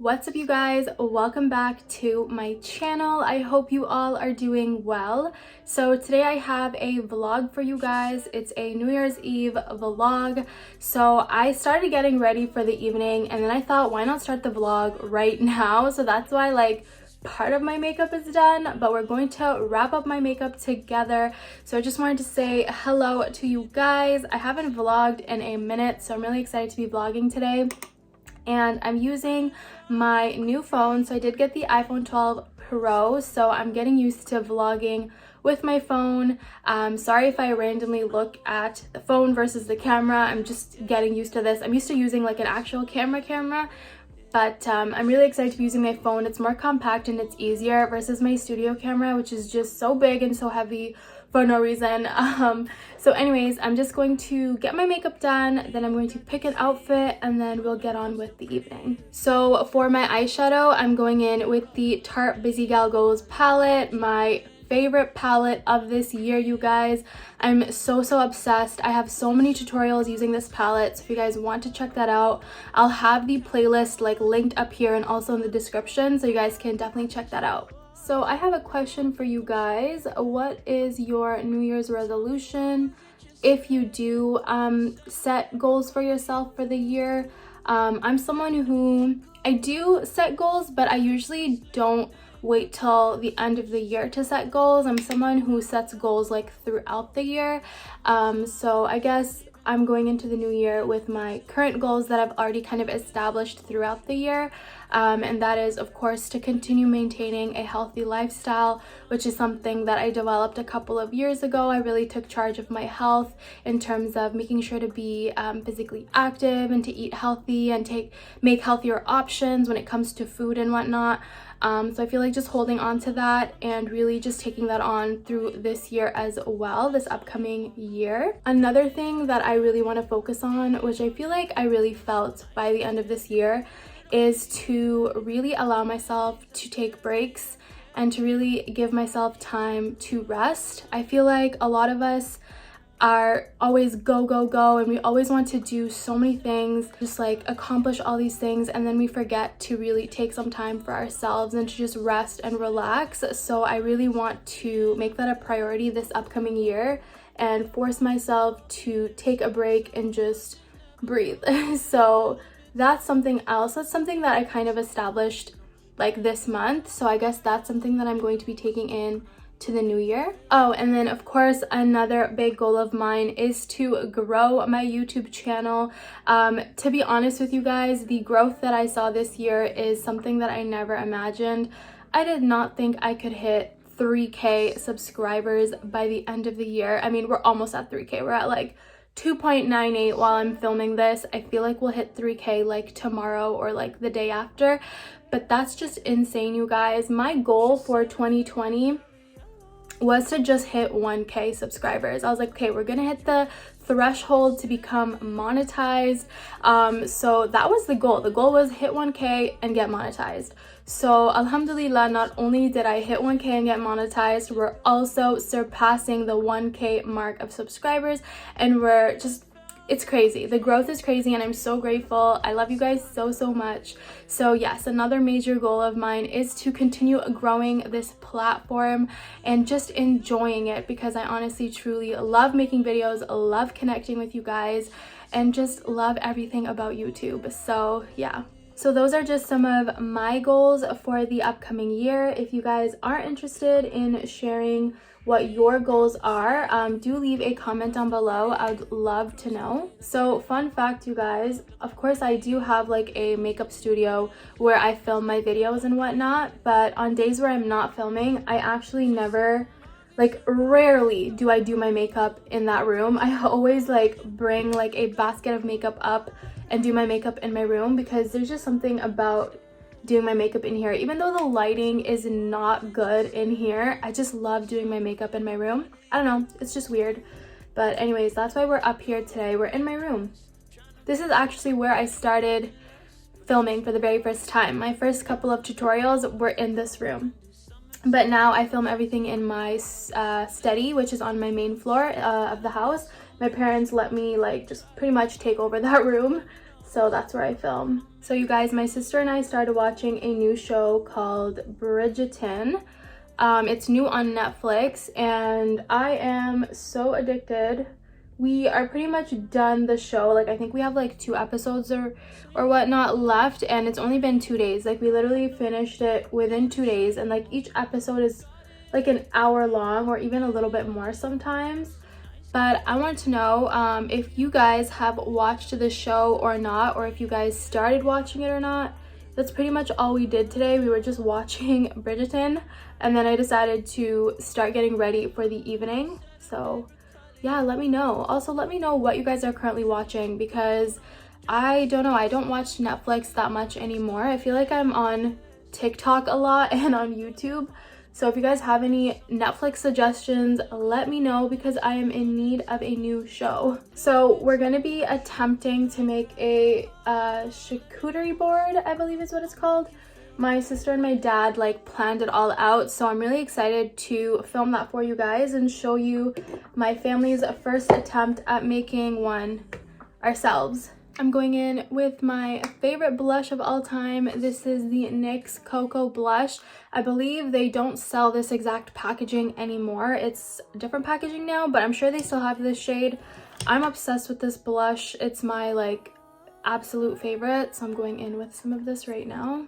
What's up, you guys? Welcome back to my channel. I hope you all are doing well. So today I have a vlog for you guys. It's a New Year's Eve vlog. So I started getting ready for the evening and then I thought, why not start the vlog right now? So that's why part of my makeup is done, but we're going to wrap up my makeup together. So I just wanted to say hello to you guys. I haven't vlogged in a minute, so I'm really excited to be vlogging today. And I'm using my new phone. So I did get the iPhone 12 Pro, so I'm getting used to vlogging with my phone. Sorry if I randomly look at the phone versus the camera. I'm just getting used to this. I'm used to using like an actual camera, but I'm really excited to be using my phone. It's more compact and it's easier versus my studio camera, which is just so big and so heavy for no reason. So anyways, I'm just going to get my makeup done, then I'm going to pick an outfit, and then we'll get on with the evening. So for my eyeshadow, I'm going in with the Tarte Busy Gal Goals palette, my favorite palette of this year, you guys. I'm so obsessed. I have so many tutorials using this palette, so if you guys want to check that out, I'll have the playlist linked up here and also in the description, so you guys can definitely check that out. So I have a question for you guys. What is your New Year's resolution? If you do set goals for yourself for the year, I'm someone who I do set goals, but I usually don't wait till the end of the year to set goals. I'm someone who sets goals throughout the year. So I guess I'm going into the new year with my current goals that I've already kind of established throughout the year. And that is, of course, to continue maintaining a healthy lifestyle, which is something that I developed a couple of years ago. I really took charge of my health in terms of making sure to be physically active and to eat healthy and make healthier options when it comes to food and whatnot. So I feel like just holding on to that and really just taking that on through this year as well, this upcoming year. Another thing that I really want to focus on, which I feel like I really felt by the end of this year, is to really allow myself to take breaks and to really give myself time to rest. I feel like a lot of us are always go, and we always want to do so many things, just accomplish all these things, and then we forget to really take some time for ourselves and to just rest and relax. So I really want to make that a priority this upcoming year and force myself to take a break and just breathe. So that's something else. That's something that I kind of established this month. So I guess that's something that I'm going to be taking in to the new year. Oh, and then of course another big goal of mine is to grow my YouTube channel. To be honest with you guys, the growth that I saw this year is something that I never imagined. I did not think I could hit 3K subscribers by the end of the year. I mean, we're almost at 3K. We're at 2.98 while I'm filming this. I feel like we'll hit 3K tomorrow or the day after, but that's just insane, you guys. My goal for 2020 was to just hit 1K subscribers. I was like, okay, we're gonna hit the threshold to become monetized. So that was the goal. The goal was hit 1K and get monetized. So alhamdulillah, not only did I hit 1K and get monetized, we're also surpassing the 1K mark of subscribers, and we're just, it's crazy. The growth is crazy and I'm so grateful. I love you guys so much. So yes, another major goal of mine is to continue growing this platform and just enjoying it, because I honestly truly love making videos, love connecting with you guys, and just love everything about YouTube. So yeah. So those are just some of my goals for the upcoming year. If you guys are interested in sharing what your goals are, do leave a comment down below. I'd love to know. So fun fact, you guys, of course I do have a makeup studio where I film my videos and whatnot, but on days where I'm not filming, I actually never, rarely do I do my makeup in that room. I always bring a basket of makeup up and do my makeup in my room, because there's just something about doing my makeup in here. Even though the lighting is not good in here, I just love doing my makeup in my room. I don't know, it's just weird. But anyways, that's why we're up here today. We're in my room. This is actually where I started filming for the very first time. My first couple of tutorials were in this room. But now I film everything in my study, which is on my main floor of the house. My parents let me just pretty much take over that room. so that's where I film. So you guys, my sister and I started watching a new show called Bridgerton. It's new on Netflix and I am so addicted. We are pretty much done the show. Like, I think we have like 2 episodes or whatnot left, and it's only been 2 days. Like, we literally finished it within 2 days, and like each episode is like an hour long or even a little bit more sometimes. But I want to know if you guys have watched the show or not, or if you guys started watching it or not. That's pretty much all we did today. We were just watching Bridgerton, and then I decided to start getting ready for the evening. So yeah, let me know. Also, let me know what you guys are currently watching, because I don't know, I don't watch Netflix that much anymore. I feel like I'm on TikTok a lot and on YouTube. So if you guys have any Netflix suggestions, let me know, because I am in need of a new show. So we're gonna be attempting to make a charcuterie board, I believe is what it's called. My sister and my dad like planned it all out, so I'm really excited to film that for you guys and show you my family's first attempt at making one ourselves. I'm going in with my favorite blush of all time. This is the NYX Cocoa Blush. I believe they don't sell this exact packaging anymore. It's different packaging now, but I'm sure they still have this shade. I'm obsessed with this blush. It's my like absolute favorite, so I'm going in with some of this right now.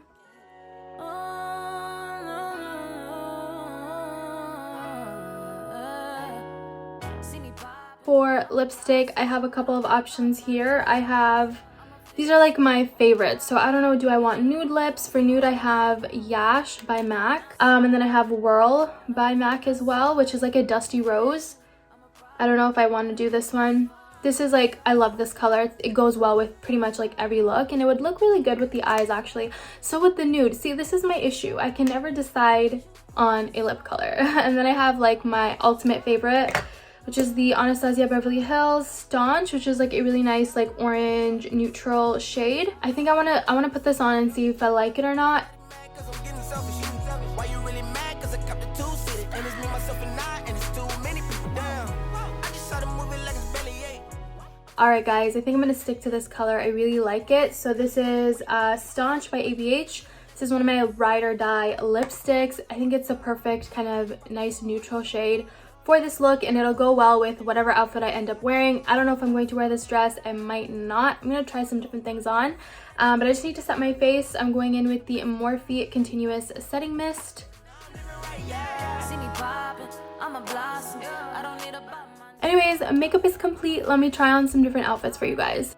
For lipstick, I have a couple of options here. These are like my favorites. So I don't know, do I want nude lips? For nude, I have Yash by MAC. And then I have Whirl by MAC as well, which is like a dusty rose. I don't know if I want to do this one. This is like, I love this color. It goes well with pretty much like every look, and it would look really good with the eyes actually. So with the nude, see, this is my issue. I can never decide on a lip color. And then I have like my ultimate favorite, which is the Anastasia Beverly Hills Staunch, which is like a really nice like orange neutral shade. I think I wanna put this on and see if I like it or not. Alright guys, I think I'm gonna stick to this color. I really like it. So this is Staunch by ABH. This is one of my ride or die lipsticks. I think it's a perfect kind of nice neutral shade for this look, and it'll go well with whatever outfit I end up wearing. I don't know if I'm going to wear this dress. I might not. I'm gonna try some different things on, but I just need to set my face. I'm going in with the Morphe Continuous Setting Mist. Anyways, makeup is complete. Let me try on some different outfits for you guys.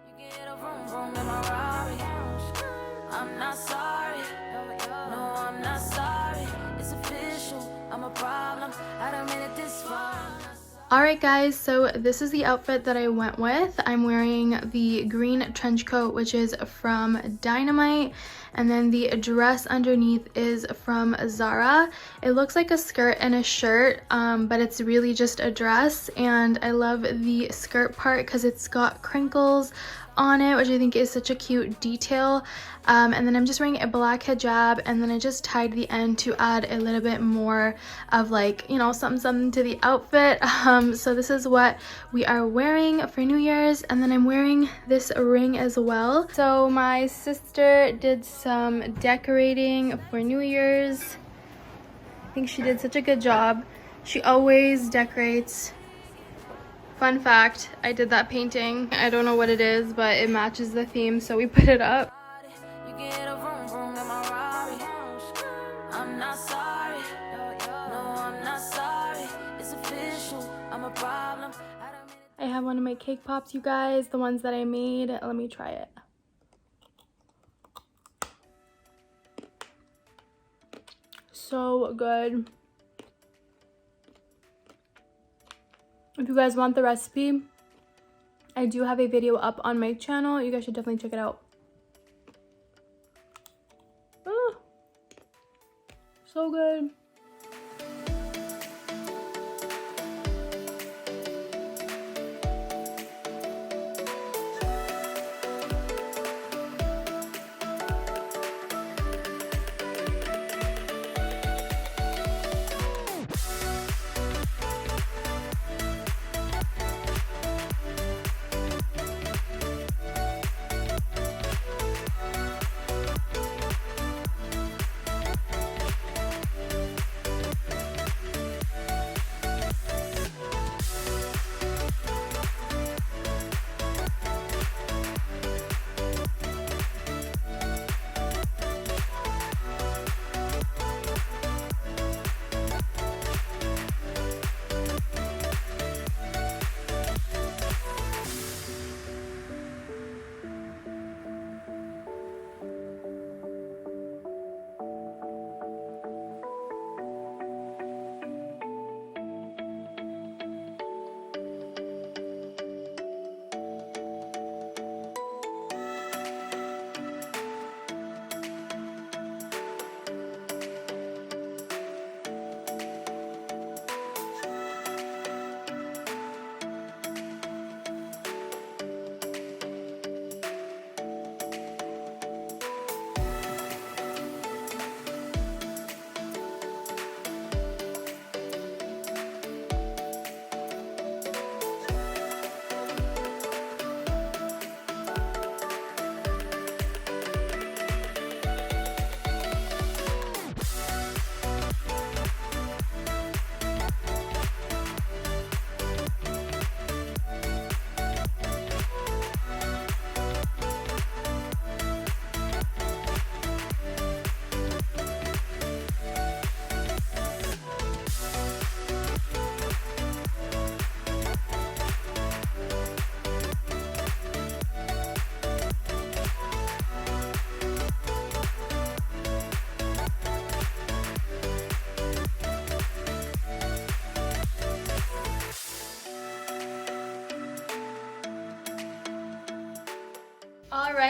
Alright guys, so this is the outfit that I went with. I'm wearing the green trench coat, which is from Dynamite, and then the dress underneath is from Zara. It looks like a skirt and a shirt, but it's really just a dress, and I love the skirt part because it's got crinkles on it, which I think is such a cute detail. And then I'm just wearing a black hijab, and then I just tied the end to add a little bit more of like, you know, something to the outfit. So this is what we are wearing for New Year's, and then I'm wearing this ring as well. So my sister did some decorating for New Year's. I think she did such a good job. She always decorates. Fun fact, I did that painting. I don't know what it is, but it matches the theme, so we put it up. I have one of my cake pops, you guys, the ones that I made. Let me try it. So good. If you guys want the recipe, I do have a video up on my channel. You guys should definitely check it out. Oh, so good.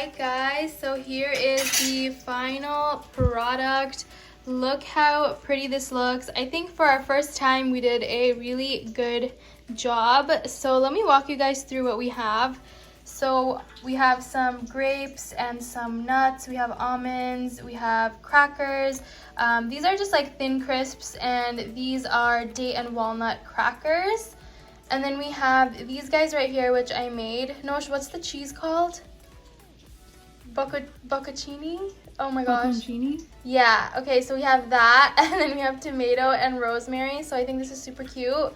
Alright guys, so here is the final product. Look how pretty this looks. I think for our first time we did a really good job. So let me walk you guys through what we have. So we have some grapes and some nuts. We have almonds. We have crackers. These are just like thin crisps, and these are date and walnut crackers. And then we have these guys right here, which I made. Nosh, what's the cheese called? Bocconcini? Oh my gosh. Bocconcini? Yeah, okay, so we have that, and then we have tomato and rosemary, so I think this is super cute.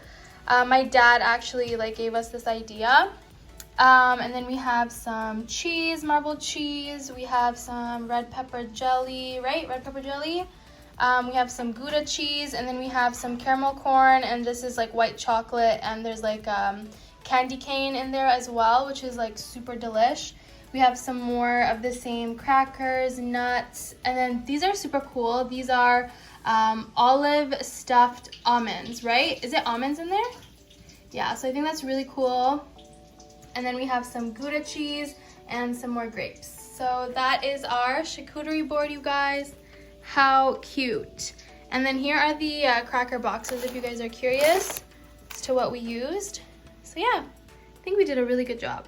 My dad actually gave us this idea. And then we have some cheese, marbled cheese. We have some red pepper jelly, right? Red pepper jelly. We have some Gouda cheese, and then we have some caramel corn, and this is like white chocolate, and there's candy cane in there as well, which is super delish. We have some more of the same crackers, nuts, and then these are super cool. These are olive stuffed almonds, right? Is it almonds in there? Yeah, so I think that's really cool. And then we have some Gouda cheese and some more grapes. So that is our charcuterie board, you guys. How cute. And then here are the cracker boxes if you guys are curious as to what we used. So yeah, I think we did a really good job.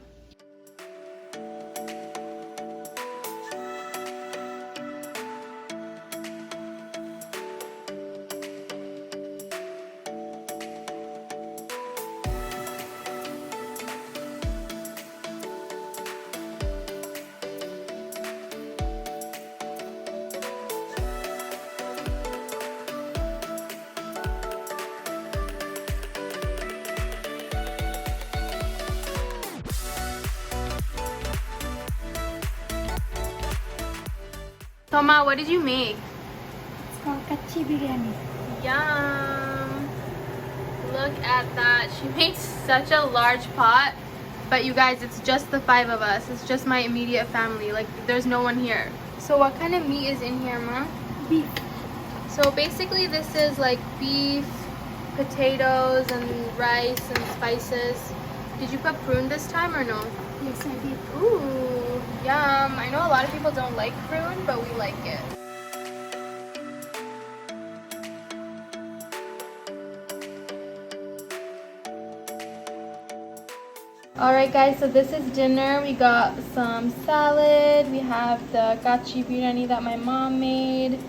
Toma, what did you make? It's called biryani. Yum! Look at that. She made such a large pot, but you guys, it's just the 5 of us. It's just my immediate family. There's no one here. So what kind of meat is in here, Ma? Beef. So basically this is beef, potatoes, and rice and spices. Did you put prune this time or no? Yes, I did. Ooh, yum. I know a lot of people don't like prune, but we like it. Alright guys, so this is dinner. We got some salad. We have the gachi biryani that my mom made.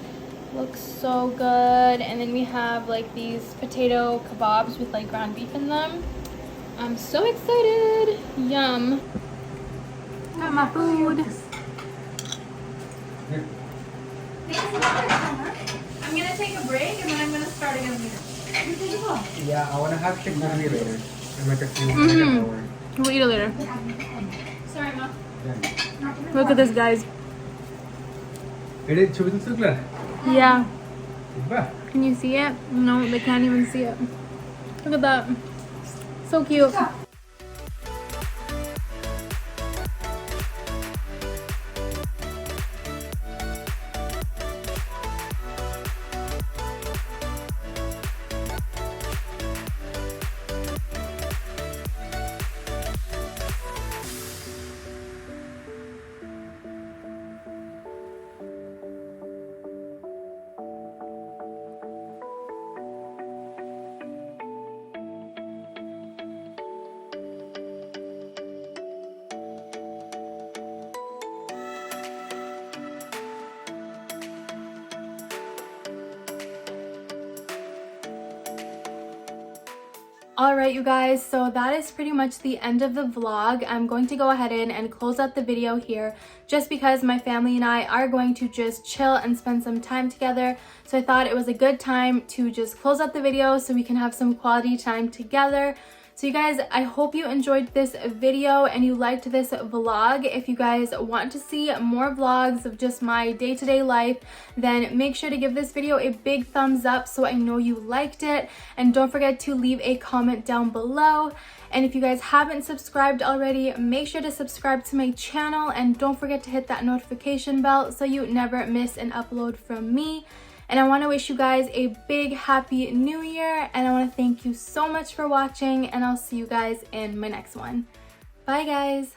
Looks so good. And then we have these potato kebabs with ground beef in them. I'm so excited. Yum. Got my food. I'm gonna take a break and then I'm gonna start again later. Yeah, I wanna have charcuterie later. In like a few hours. We'll eat it later. Sorry, Mom. Yeah. Look at this, guys. Yeah. Can you see it? No, they can't even see it. Look at that. So cute. Alright you guys, so that is pretty much the end of the vlog. I'm going to go ahead and close out the video here just because my family and I are going to just chill and spend some time together. So I thought it was a good time to just close out the video so we can have some quality time together. So you guys, I hope you enjoyed this video and you liked this vlog. If you guys want to see more vlogs of just my day-to-day life, then make sure to give this video a big thumbs up so I know you liked it. And don't forget to leave a comment down below. And if you guys haven't subscribed already, make sure to subscribe to my channel and don't forget to hit that notification bell so you never miss an upload from me. And I want to wish you guys a big happy new year, and I want to thank you so much for watching, and I'll see you guys in my next one. Bye guys.